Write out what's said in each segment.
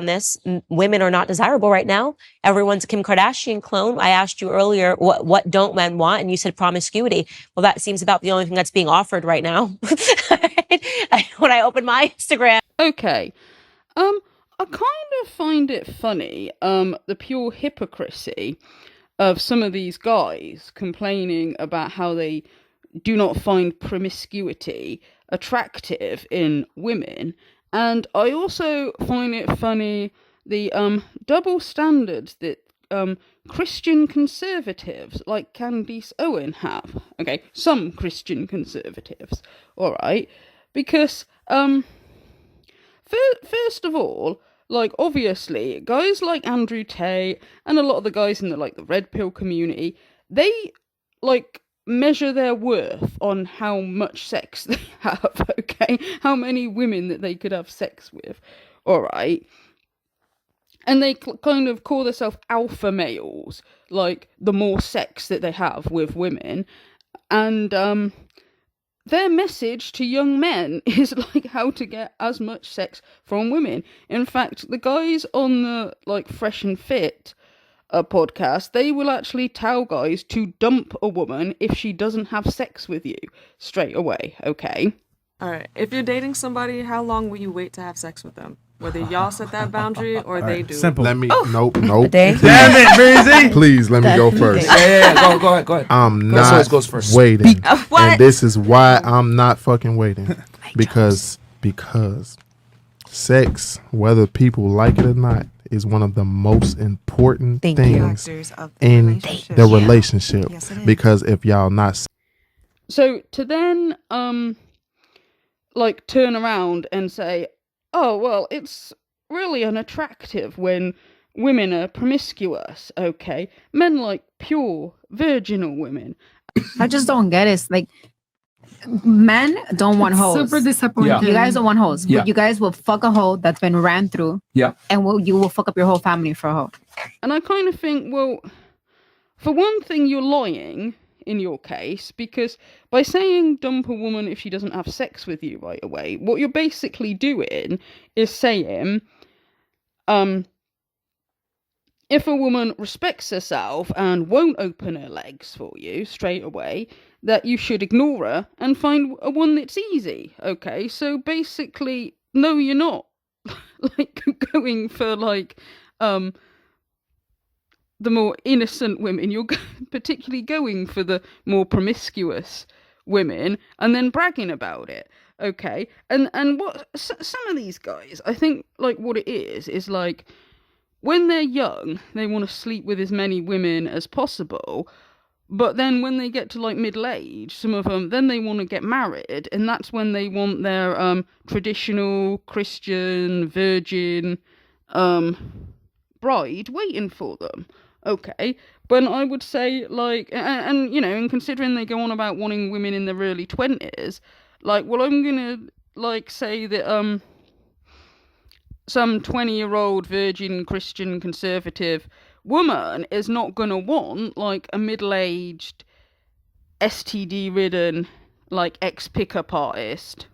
on this. Women are not desirable right now. Everyone's a Kim Kardashian clone. I asked you earlier, what don't men want? And you said promiscuity. Well, that seems about the only thing that's being offered right now. When I open my Instagram. Okay. I kind of find it funny, the pure hypocrisy of some of these guys complaining about how they do not find promiscuity attractive in women. And I also find it funny the double standards that Christian conservatives like Candice Owen have. Okay, some Christian conservatives, all right, because first of all, like, obviously, guys like Andrew Tate and a lot of the guys in the red pill community, they like measure their worth on how much sex they have, okay? How many women that they could have sex with, alright? And they kind of call themselves alpha males, like, the more sex that they have with women. And, their message to young men is, like, how to get as much sex from women. In fact, the guys on the, Fresh and Fit podcast, they will actually tell guys to dump a woman if she doesn't have sex with you straight away, okay? Alright, if you're dating somebody, how long will you wait to have sex with them? Whether y'all set that boundary or they do. Simple. Let me, nope. Damn it, Breezy! Please, let me go first. Yeah, go ahead. I'm not goes first. waiting. What? And this is why I'm not fucking waiting. Because sex, whether people like it or not, is one of the most important things in the relationship. Yes, it is. Because if y'all not... So to then, turn around and say, oh, well, it's really unattractive when women are promiscuous, okay? Men like pure, virginal women. I just don't get it. It's like, men don't want hoes. Super disappointing. Yeah. You guys don't want hoes. Yeah. But you guys will fuck a hoe that's been ran through. Yeah. And you will fuck up your whole family for a hoe. And I kind of think, well, for one thing, you're lying in your case, because by saying dump a woman if she doesn't have sex with you right away, what you're basically doing is saying, if a woman respects herself and won't open her legs for you straight away, that you should ignore her and find a one that's easy, okay? So basically, no, you're not going for the more innocent women. You're particularly going for the more promiscuous women and then bragging about it, okay? And what some of these guys, I think, what it is when they're young, they want to sleep with as many women as possible, but then when they get to middle age, some of them, then they want to get married, and that's when they want their traditional Christian virgin bride waiting for them. Okay, but I would say, and considering they go on about wanting women in their early 20s, I'm gonna, say that, some 20-year-old virgin Christian conservative woman is not gonna want, a middle-aged, STD-ridden, ex-pickup artist.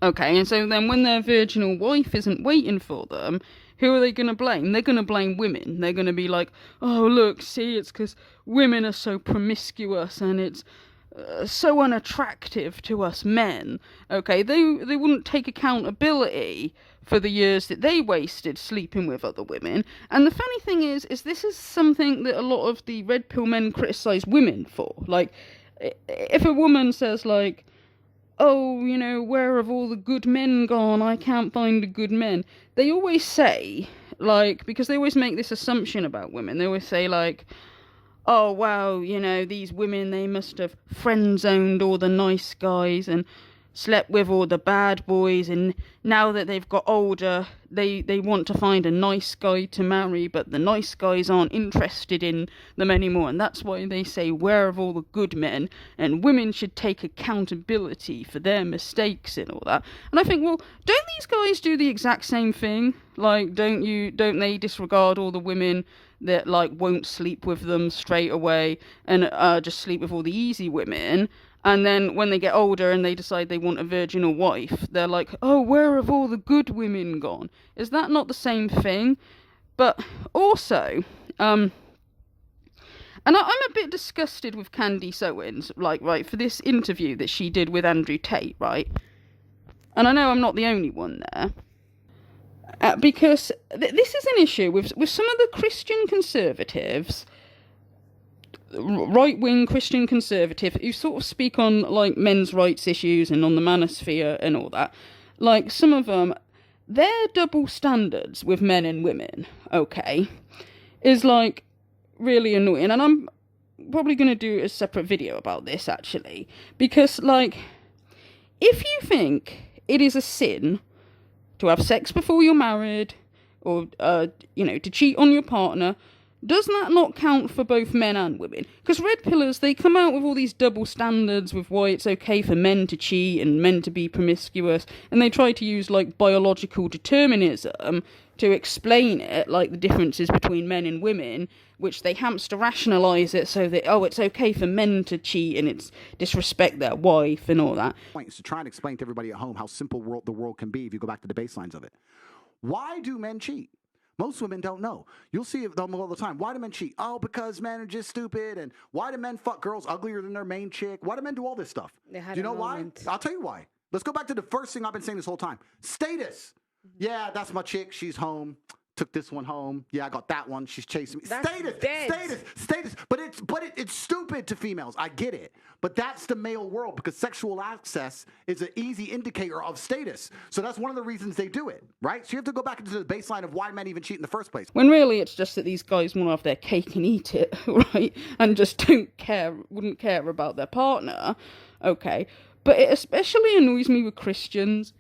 Okay, and so then when their virginal wife isn't waiting for them, who are they going to blame? They're going to blame women. They're going to be like, oh, look, see, it's because women are so promiscuous and it's so unattractive to us men. Okay, they wouldn't take accountability for the years that they wasted sleeping with other women. And the funny thing is this is something that a lot of the red pill men criticise women for. If a woman says, oh, where have all the good men gone? I can't find the good men. They always say, because they always make this assumption about women. They always say, oh, wow, these women, they must have friend-zoned all the nice guys and slept with all the bad boys, and now that they've got older, they want to find a nice guy to marry, but the nice guys aren't interested in them anymore, and that's why they say, where are all the good men? And women should take accountability for their mistakes and all that. And I think, well, don't these guys do the exact same thing? Don't they disregard all the women that won't sleep with them straight away and just sleep with all the easy women? And then when they get older and they decide they want a virginal wife, they're like, oh, where have all the good women gone? Is that not the same thing? But also, and I'm a bit disgusted with Candice Owens, like, right, for this interview that she did with Andrew Tate, right? And I know I'm not the only one there. Because this is an issue with some of the Christian conservatives, right-wing Christian conservatives, who sort of speak on, like, men's rights issues and on the manosphere and all that. Like, some of them, their double standards with men and women, okay, is, like, really annoying. And I'm probably going to do a separate video about this, actually. Because, like, if you think it is a sin to have sex before you're married, or, to cheat on your partner, does that not count for both men and women? Because red pillars, they come out with all these double standards with why it's okay for men to cheat and men to be promiscuous, and they try to use, like, biological determinism to explain it, like the differences between men and women, which they hamster rationalise it so that, oh, it's okay for men to cheat and it's disrespect their wife and all that. Point is to try and explain to everybody at home how simple the world can be if you go back to the baselines of it. Why do men cheat? Most women don't know. You'll see them all the time. Why do men cheat? Oh, because men are just stupid. And why do men fuck girls uglier than their main chick? Why do men do all this stuff? Do you know why? I'll tell you why. Let's go back to the first thing I've been saying this whole time. Status. Yeah, that's my chick. She's home. Took this one home. Yeah, I got that one. She's chasing me. That's Status. But it's stupid to females. I get it. But that's the male world, because sexual access is an easy indicator of status. So that's one of the reasons they do it, right? So you have to go back into the baseline of why men even cheat in the first place. When really it's just that these guys want to have their cake and eat it, right? And just wouldn't care about their partner. Okay. But it especially annoys me with Christians.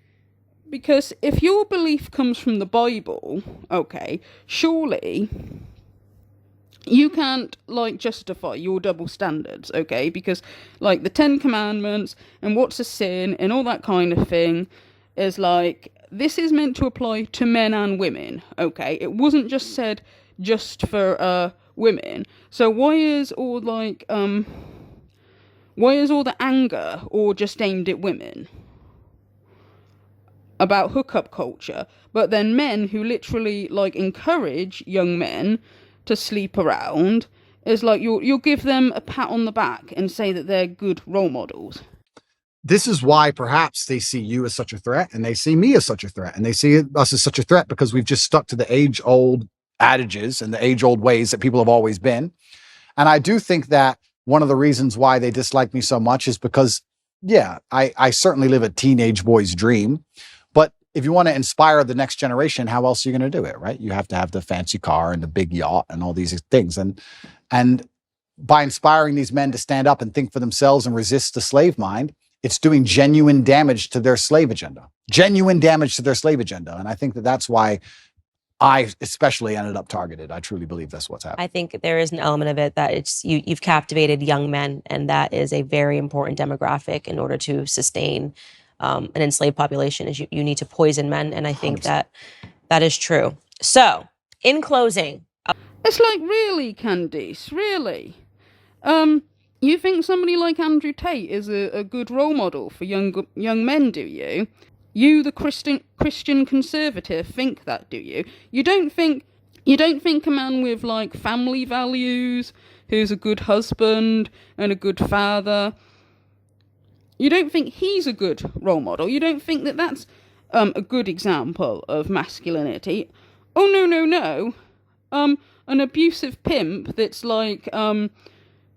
Because if your belief comes from the Bible, okay, surely you can't, like, justify your double standards, okay? Because, like, the 10 Commandments and what's a sin and all that kind of thing is, like, this is meant to apply to men and women, okay? It wasn't just said just for women. So why is all, like, why is all the anger all just aimed at women about hookup culture, but then men who literally, like, encourage young men to sleep around is like you'll give them a pat on the back and say that they're good role models. This is why perhaps they see you as such a threat, and they see me as such a threat, and they see us as such a threat because we've just stuck to the age-old adages and the age-old ways that people have always been. And I do think that one of the reasons why they dislike me so much is because, yeah, I certainly live a teenage boy's dream. But if you want to inspire the next generation, how else are you going to do it, right? You have to have the fancy car and the big yacht and all these things. And by inspiring these men to stand up and think for themselves and resist the slave mind, it's doing genuine damage to their slave agenda. Genuine damage to their slave agenda. And I think that that's why I especially ended up targeted. I truly believe that's what's happening. I think there is an element of it that it's you've captivated young men, and that is a very important demographic in order to sustain an enslaved population. Is you need to poison men, and I think 100%. that is true. So, in closing, it's like, really, Candice, really? You think somebody like Andrew Tate is a good role model for young men, do you? You, the Christian conservative, think that, do you? You don't think a man with, like, family values, who's a good husband and a good father, you don't think he's a good role model? You don't think that that's a good example of masculinity? Oh, no. An abusive pimp that's, like,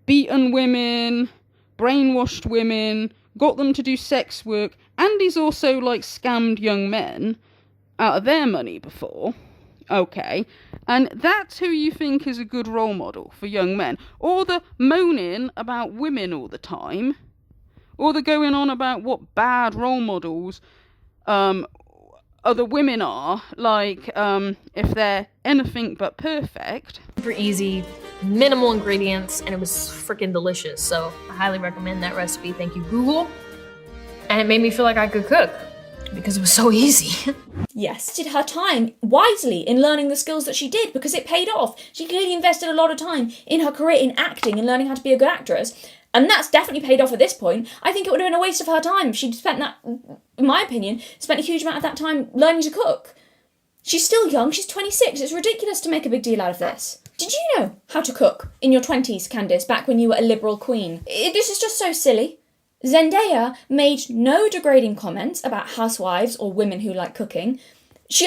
beaten women, brainwashed women, got them to do sex work, and he's also, like, scammed young men out of their money before. Okay. And that's who you think is a good role model for young men. Or the moaning about women all the time. Or the going on about what bad role models other women are, like, if they're anything but perfect. Super easy, minimal ingredients, and it was freaking delicious. So I highly recommend that recipe. Thank you, Google. And it made me feel like I could cook because it was so easy. Yes, did her time wisely in learning the skills that she did, because it paid off. She clearly invested a lot of time in her career in acting and learning how to be a good actress. And that's definitely paid off at this point. I think it would have been a waste of her time if she'd spent that, in my opinion, spent a huge amount of that time learning to cook. She's still young, she's 26, it's ridiculous to make a big deal out of this. Did you know how to cook in your 20s, Candice, back when you were a liberal queen? This is just so silly. Zendaya made no degrading comments about housewives or women who like cooking. She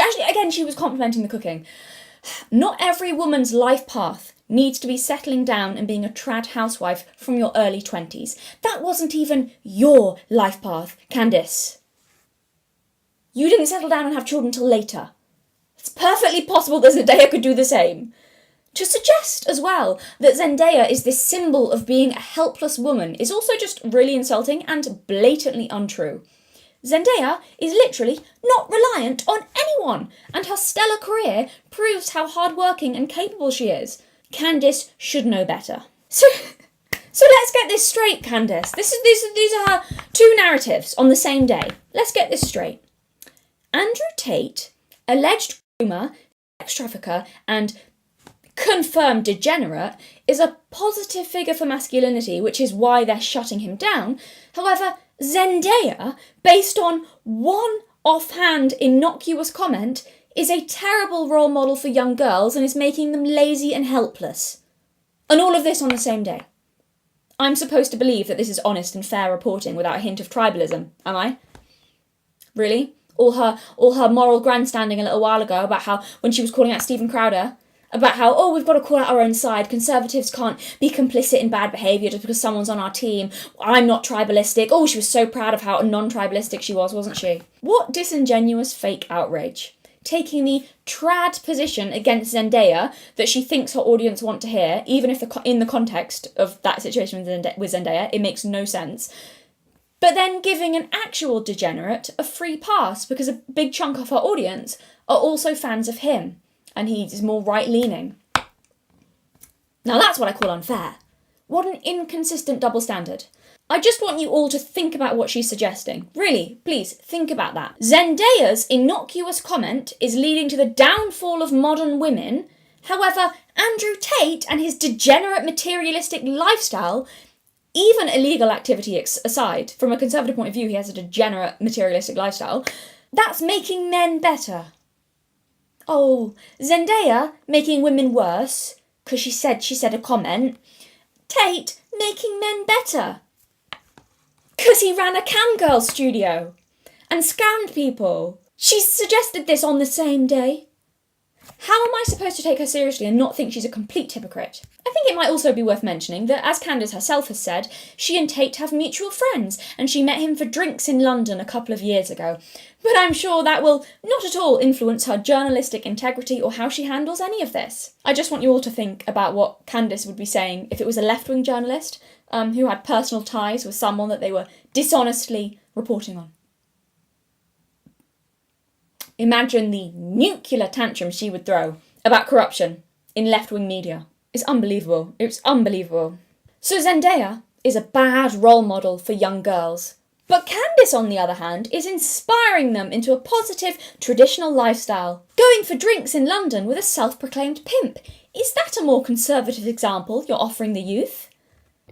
was complimenting the cooking. Not every woman's life path needs to be settling down and being a trad housewife from your early 20s. That wasn't even your life path, Candice. You didn't settle down and have children till later. It's perfectly possible that Zendaya could do the same. To suggest as well that Zendaya is this symbol of being a helpless woman is also just really insulting and blatantly untrue. Zendaya is literally not reliant on anyone, and her stellar career proves how hardworking and capable she is. Candice should know better. So let's get this straight, Candice. These are her two narratives on the same day. Let's get this straight. Andrew Tate, alleged groomer, sex trafficker, and confirmed degenerate, is a positive figure for masculinity, which is why they're shutting him down. However, Zendaya, based on one offhand innocuous comment, is a terrible role model for young girls and is making them lazy and helpless. And all of this on the same day. I'm supposed to believe that this is honest and fair reporting without a hint of tribalism, am I? Really? All her moral grandstanding a little while ago about how, when she was calling out Stephen Crowder, about how, oh, we've got to call out our own side, Conservatives can't be complicit in bad behaviour just because someone's on our team, I'm not tribalistic. Oh, she was so proud of how non-tribalistic she was, wasn't she? What disingenuous fake outrage. Taking the trad position against Zendaya that she thinks her audience want to hear, even if in the context of that situation with Zendaya, it makes no sense. But then giving an actual degenerate a free pass because a big chunk of her audience are also fans of him. And he's more right-leaning. Now that's what I call unfair. What an inconsistent double standard. I just want you all to think about what she's suggesting. Really, please, think about that. Zendaya's innocuous comment is leading to the downfall of modern women. However, Andrew Tate and his degenerate materialistic lifestyle, even illegal activity aside, from a conservative point of view, he has a degenerate materialistic lifestyle, that's making men better. Oh, Zendaya making women worse, because she said a comment. Tate making men better, because he ran a camgirl studio and scammed people. She suggested this on the same day. How am I supposed to take her seriously and not think she's a complete hypocrite? I think it might also be worth mentioning that, as Candice herself has said, she and Tate have mutual friends, and she met him for drinks in London a couple of years ago. But I'm sure that will not at all influence her journalistic integrity or how she handles any of this. I just want you all to think about what Candice would be saying if it was a left-wing journalist who had personal ties with someone that they were dishonestly reporting on. Imagine the nuclear tantrum she would throw about corruption in left-wing media. It's unbelievable. It's unbelievable. So Zendaya is a bad role model for young girls. But Candice, on the other hand, is inspiring them into a positive, traditional lifestyle. Going for drinks in London with a self-proclaimed pimp. Is that a more conservative example you're offering the youth?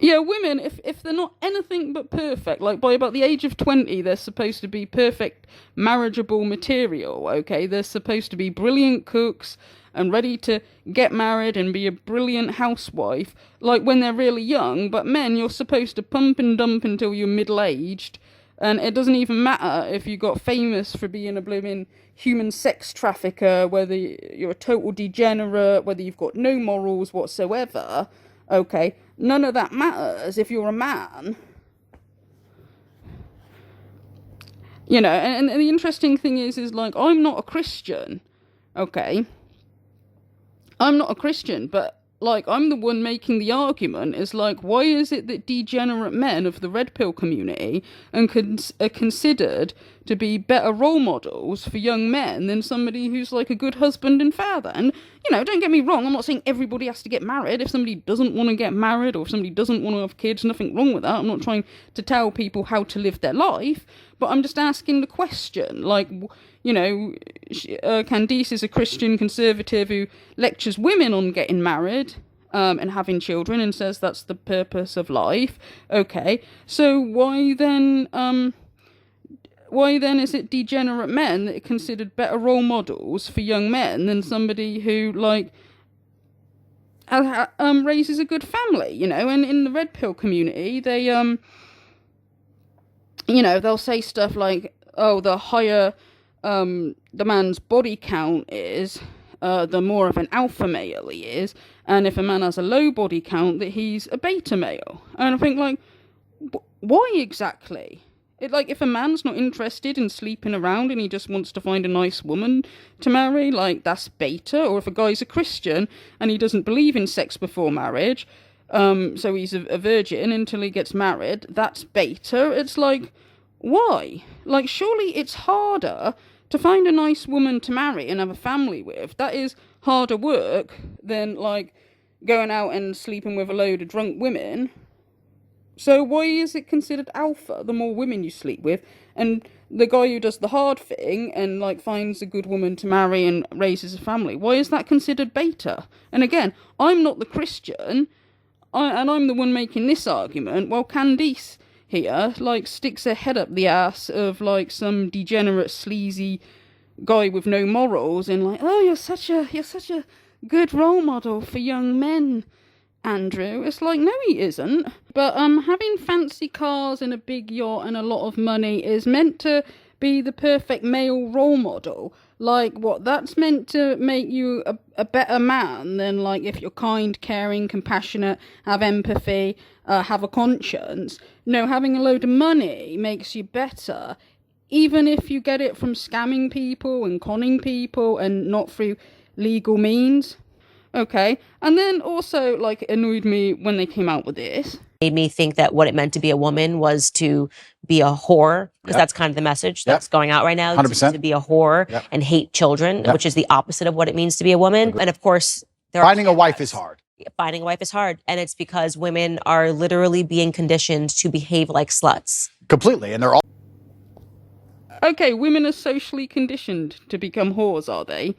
Yeah, women, if they're not anything but perfect, like by about the age of 20, they're supposed to be perfect marriageable material, okay? They're supposed to be brilliant cooks and ready to get married and be a brilliant housewife, like when they're really young. But men, you're supposed to pump and dump until you're middle-aged, and it doesn't even matter if you got famous for being a blooming human sex trafficker, whether you're a total degenerate, whether you've got no morals whatsoever, okay? None of that matters if you're a man. You know, and the interesting thing is like, I'm not a Christian, okay? I'm not a Christian, but, like, I'm the one making the argument, is like, why is it that degenerate men of the red pill community are considered to be better role models for young men than somebody who's, like, a good husband and father? And, you know, don't get me wrong, I'm not saying everybody has to get married. If somebody doesn't want to get married or if somebody doesn't want to have kids, nothing wrong with that. I'm not trying to tell people how to live their life, but I'm just asking the question, like, you know, Candice is a Christian conservative who lectures women on getting married, and having children, and says that's the purpose of life. Okay, so why then is it degenerate men that are considered better role models for young men than somebody who, like, raises a good family, you know? And in the red pill community, they, you know, they'll say stuff like, oh, the higher the man's body count is, the more of an alpha male he is, and if a man has a low body count, that he's a beta male. And I think, like, why exactly? Like, if a man's not interested in sleeping around and he just wants to find a nice woman to marry, like, that's beta. Or if a guy's a Christian and he doesn't believe in sex before marriage, so he's a virgin until he gets married, that's beta. It's like, why? Like, surely it's harder to find a nice woman to marry and have a family with. That is harder work than, like, going out and sleeping with a load of drunk women. So why is it considered alpha the more women you sleep with? And the guy who does the hard thing and, like, finds a good woman to marry and raises a family, why is that considered beta? And again, I'm not the Christian, and I'm the one making this argument, while Candice here, like, sticks her head up the ass of, like, some degenerate, sleazy guy with no morals, and, like, oh, you're such a good role model for young men, Andrew. It's like, no, he isn't. But having fancy cars and a big yacht and a lot of money is meant to be the perfect male role model. Like, what, that's meant to make you a better man than, like, if you're kind, caring, compassionate, have empathy, have a conscience. No, having a load of money makes you better, even if you get it from scamming people and conning people and not through legal means. Okay, and then also, like, it annoyed me when they came out with this. Made me think that what it meant to be a woman was to be a whore, because that's kind of the message that's going out right now. 100%. To be a whore and hate children, which is the opposite of what it means to be a woman. And of course, finding a wife is hard. Finding a wife is hard, and it's because women are literally being conditioned to behave like sluts. Completely, and they're all... Okay, women are socially conditioned to become whores, are they?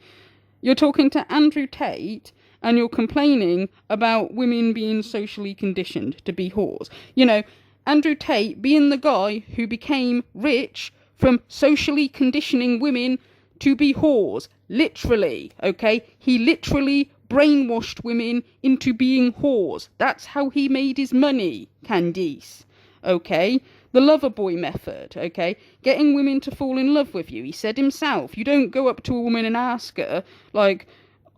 You're talking to Andrew Tate, and you're complaining about women being socially conditioned to be whores. You know, Andrew Tate being the guy who became rich from socially conditioning women to be whores. Literally, okay? He literally brainwashed women into being whores. That's how he made his money, Candice. Okay? The lover boy method, okay? Getting women to fall in love with you. He said himself, you don't go up to a woman and ask her, like,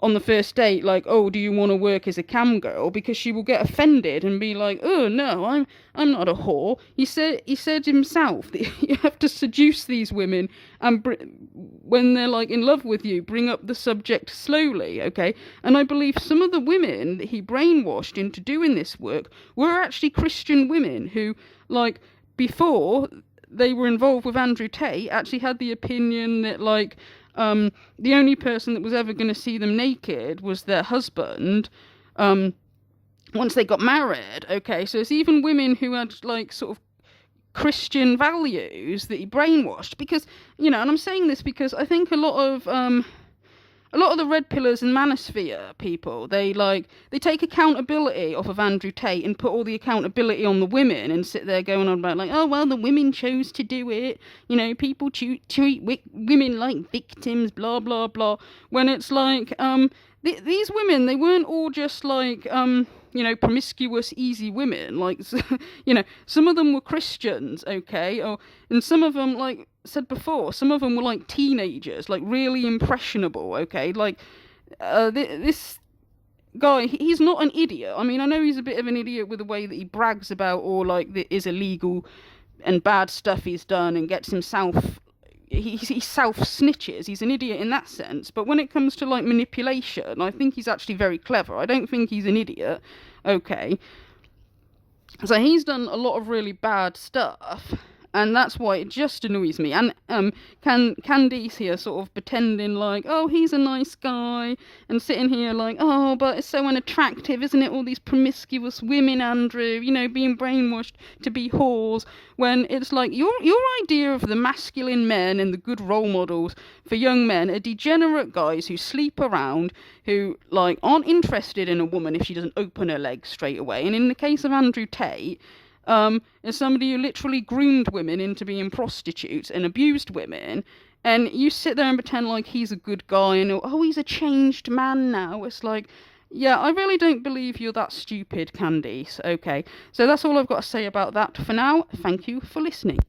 on the first date, like, oh, do you want to work as a cam girl? Because she will get offended and be like, oh, no, I'm not a whore. He said himself that you have to seduce these women, and when they're, like, in love with you, bring up the subject slowly, okay? And I believe some of the women that he brainwashed into doing this work were actually Christian women who, like, before they were involved with Andrew Tate, actually had the opinion that, like, the only person that was ever going to see them naked was their husband, once they got married, okay? So it's even women who had, like, sort of Christian values that he brainwashed, because, you know, and I'm saying this because I think a lot of the red pillars and manosphere people, they take accountability off of Andrew Tate and put all the accountability on the women, and sit there going on about, like, oh, well, the women chose to do it, you know, people treat women like victims, blah, blah, blah, when it's like, these women, they weren't all just, like, you know, promiscuous, easy women, like, you know, some of them were Christians, okay, and some of them, like said before, some of them were, like, teenagers, like, really impressionable, okay, like, this guy, he's not an idiot. I mean, I know he's a bit of an idiot with the way that he brags about all, like, the is illegal and bad stuff he's done and gets himself, he self-snitches. He's an idiot in that sense. But when it comes to, like, manipulation, I think he's actually very clever. I don't think he's an idiot, okay. So he's done a lot of really bad stuff, And that's why it just annoys me. And Candice here sort of pretending like, oh, he's a nice guy, and sitting here like, oh, but it's so unattractive, isn't it? All these promiscuous women, Andrew, you know, being brainwashed to be whores. When it's like your idea of the masculine men and the good role models for young men are degenerate guys who sleep around, who like aren't interested in a woman if she doesn't open her legs straight away. And in the case of Andrew Tate, as somebody who literally groomed women into being prostitutes and abused women, and you sit there and pretend like he's a good guy and, oh, he's a changed man now. It's like, yeah, I really don't believe you're that stupid, Candice. Okay, so that's all I've got to say about that for now. Thank you for listening.